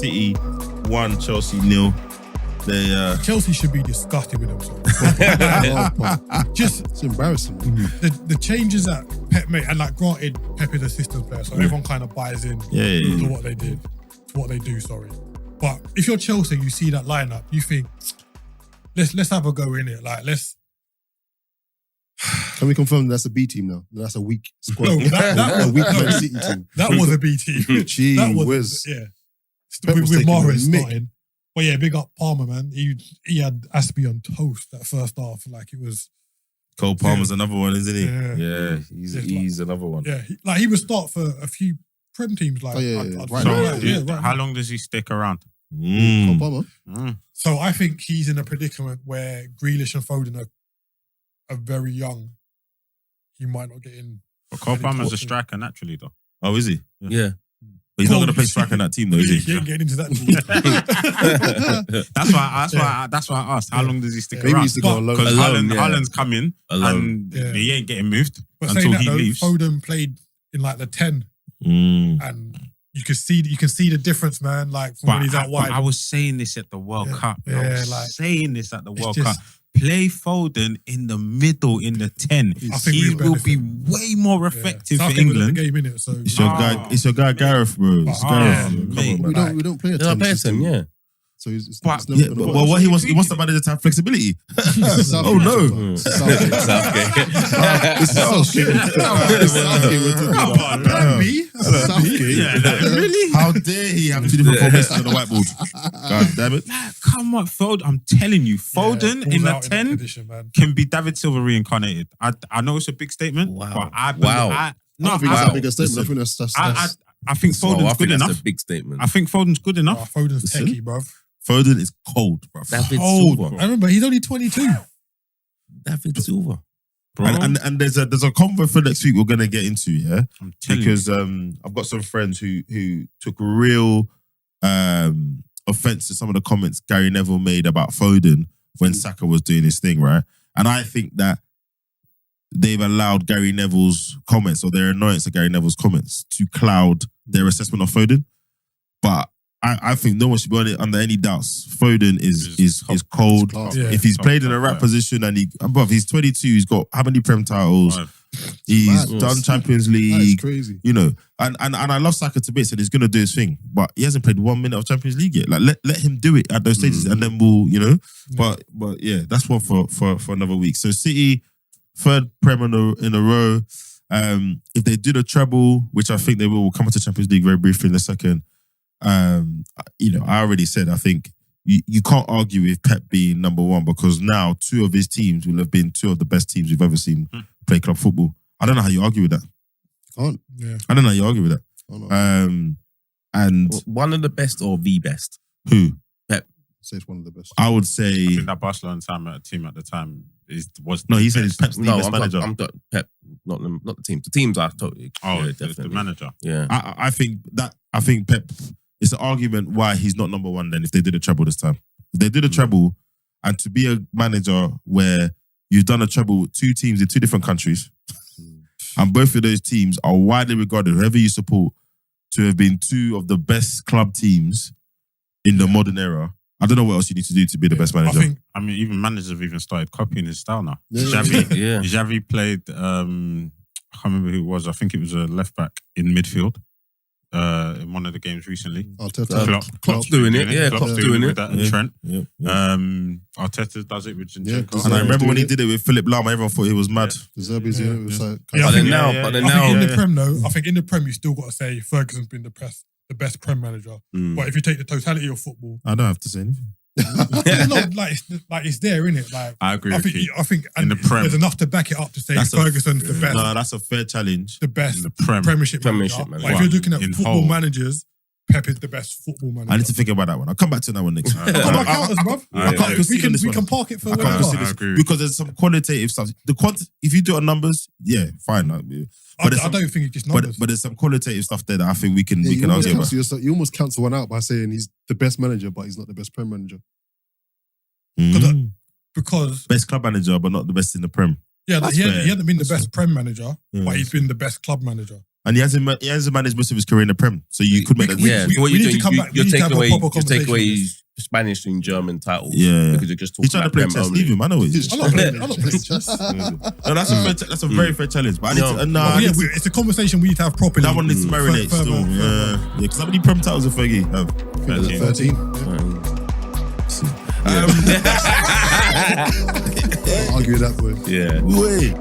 City 1, Chelsea 0. They Chelsea should be disgusted with themselves. It's embarrassing. The changes that Pep made, and like granted, Pep is a systems player, so everyone kind of buys in to what they did, to what they do. Sorry, but if you're Chelsea, you see that lineup, you think, let's have a go in it. Like let's. Can we confirm that's a B team now? That's a weak squad. No, that a weak Man City team. That was a B team. Gee that was whiz. yeah. With Mahrez starting. But yeah, big up Palmer, man. He had Aspie on toast that first half. Like it was. Cole Palmer's another one, isn't he? Yeah, he's another one. Yeah, he would start for a few Prem teams. Like, How long does he stick around? Cole Palmer. So I think he's in a predicament where Grealish and Foden are very young. He might not get in. But Cole Palmer's a striker naturally, though. Oh, is he? Yeah. But he's not going to play striker in that team, though, is he? He ain't getting into that team. That's why I asked. How long does he stick Maybe he around? needs to go alone. Because Alone, Haaland's coming Alone. and he ain't getting moved But until saying that, he though, leaves. Foden played in like the 10, and you can see the difference, man. Like from when he's out wide. I was saying this at the World Cup. I Yeah, was like, saying this at the World just- Cup. Play Foden in the middle, in the 10. I think He we will be benefit. way more effective for Southgate was in England. the game, innit? So It's your guy Gareth, bro. It's Gareth. mate. Come on, man. We don't play a They're 10 not system. yeah. So it's But- never Yeah, gonna but work. what he wants the manager to have flexibility. Oh no. Southgate. It's Southgate. Come on, Plan B. Southgate. Really? How dare he have two different formations on the whiteboard? God damn it. Like, come on, Foden. I'm telling you, Foden in the balls out 10 that condition, man. can be David Silva reincarnated. I know it's a big statement, Wow. but I I don't think it's a bigger statement. I think that's I think Oh, I Foden's think good that's enough. a big statement. I think Foden's good Oh, enough. Foden's Listen. techie, bruv. Foden is cold, bro. David Cold. Silva. I remember he's only 22. David Silva. Bro, And there's a convo for next week we're gonna get into, yeah. I'm telling Because I've got some friends who took real offense to some of the comments Gary Neville made about Foden when Saka was doing his thing, right? And I think that they've allowed Gary Neville's comments or their annoyance at Gary Neville's comments to cloud their assessment of Foden. But I think no one should be under any doubts. Foden is cold. Yeah. If he's played in a right Top, position and he's 22, he's got how many Prem titles? He's mad. done Champions That is League. crazy. You know, and I love Saka to bits and he's gonna do his thing, but he hasn't played 1 minute of Champions League yet. Like let him do it at those stages, and then we'll, you know. But yeah, that's one for another week. So City, third Prem in a row. If they do the treble, which I think they will, we'll come to Champions League very briefly in a second. You know, I already said I think you can't argue with Pep being number one because now 2 of his teams will have been 2 of the best teams we've ever seen play club football. I don't know how you argue with that. Can't. Yeah. I don't know how you argue with that. Oh, no. And One of the best or the best? who? Say it's one of the best. I would I say think that Barcelona team at the time was no. He the said he's best. Pep's the No, best manager. I'm Pep, not the team. The teams are totally. Oh, yeah, the definitely. manager. Yeah. I think Pep. It's an argument why he's not number one. Then if they did a treble this time, if they did a treble, and to be a manager where you've done a treble with 2 teams in 2 different countries, and both of those teams are widely regarded, whoever you support, to have been 2 of the best club teams in the modern era. I don't know what else you need to do to be the best manager. I mean, even managers have even started copying his style now. Yeah. Xavi, Yeah. Xavi played. I can't remember who it was. I think it was a left back in midfield. In one of the games recently. Klopp's doing it. Yeah, Klopp's Klopp's doing it. with that and Trent. Yeah. Arteta does it with Zinchenko. Yeah, And I remember when he doing did it with Philip Lahm, everyone thought he was mad. The Zerbi's, Yeah. it was like... Yeah, I But think then now, yeah, but then I think in now, the Prem though, I think in the Prem you still got to say Ferguson's been the best Prem manager. But if you take the totality of football, I don't have to say anything. it's not like it's there, innit? Like I agree I with think you. I think In and the Prem. there's enough to back it up to say That's a- Ferguson's the best, No, that's a fair challenge. the best In the Prem. Premiership Premiership manager. manager. Like if you're looking at In football whole. managers, Pep is the best football manager. I need to think about that one. I'll come back to that one next week. I've got my counters, bruv. I can't Because we concede can on this we one. can park it for I can't whenever. concede I this agree. because there's some qualitative stuff. If you do it on numbers, yeah, fine. I there's some- don't think it's just numbers. But there's some qualitative stuff there that I think we can You almost, argue about. cancel yourself, you almost cancel one out by saying he's the best manager, but he's not the best Prem manager. Mm. Because Best club manager, but not the best in the Prem. yeah, That's he fair. hasn't been the That's best Prem manager, Yeah. but he's been the best club manager. And he hasn't managed most of his career in the Prem, so you could make that. Yeah, so what we you're need to doing, come back. We you're need to have taking a away, proper you're taking conversation away on this. Spanish and German titles. Yeah. because you're just talking He's trying to about play Prem chess. only. Leave him. I know he's. I'm not playing chess. No, that's a very fair challenge. But I need to. But yeah, it's a conversation we need to have properly. That one needs to marinate Further- still. Yeah, because how many Prem titles have Fergie have? 13. I'll argue that, boy. Yeah. Wait.